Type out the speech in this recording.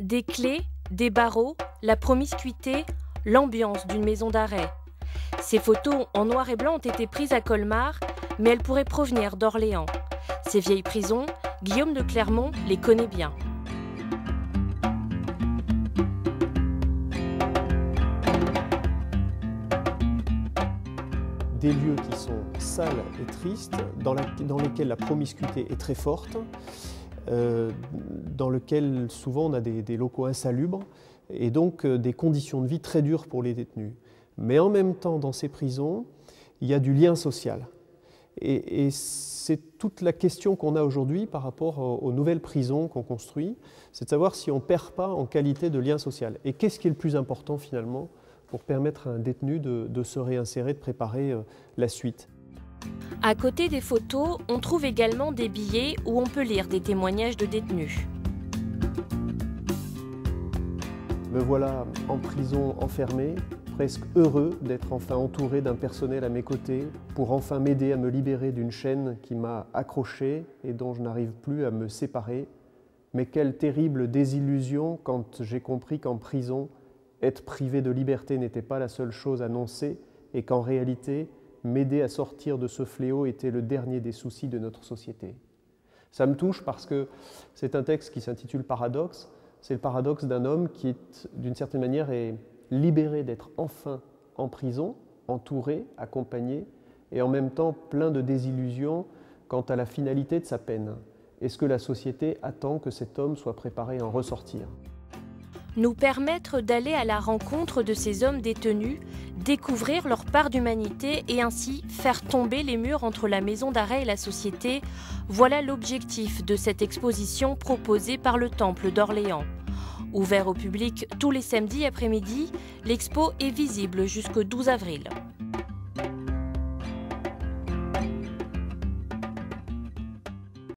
Des clés, des barreaux, la promiscuité, l'ambiance d'une maison d'arrêt. Ces photos en noir et blanc ont été prises à Colmar, mais elles pourraient provenir d'Orléans. Ces vieilles prisons, Guillaume de Clermont les connaît bien. Des lieux qui sont sales et tristes, dans lesquels la promiscuité est très forte, dans lesquels souvent on a des locaux insalubres et donc des conditions de vie très dures pour les détenus. Mais en même temps, dans ces prisons, il y a du lien social. Et c'est toute la question qu'on a aujourd'hui par rapport aux nouvelles prisons qu'on construit, c'est de savoir si on ne perd pas en qualité de lien social. Et qu'est-ce qui est le plus important finalement pour permettre à un détenu de se réinsérer, de préparer la suite. À côté des photos, on trouve également des billets où on peut lire des témoignages de détenus. Me voilà en prison enfermé, presque heureux d'être enfin entouré d'un personnel à mes côtés pour enfin m'aider à me libérer d'une chaîne qui m'a accroché et dont je n'arrive plus à me séparer. Mais quelle terrible désillusion quand j'ai compris qu'en prison, être privé de liberté n'était pas la seule chose annoncée et qu'en réalité, m'aider à sortir de ce fléau était le dernier des soucis de notre société. Ça me touche parce que c'est un texte qui s'intitule « Paradoxe ». C'est le paradoxe d'un homme qui, d'une certaine manière, est libéré d'être enfin en prison, entouré, accompagné, et en même temps plein de désillusions quant à la finalité de sa peine. Est-ce que la société attend que cet homme soit préparé à en ressortir ? Nous permettre d'aller à la rencontre de ces hommes détenus, découvrir leur part d'humanité et ainsi faire tomber les murs entre la maison d'arrêt et la société, voilà l'objectif de cette exposition proposée par le Temple d'Orléans. Ouvert au public tous les samedis après-midi, l'expo est visible jusqu'au 12 avril.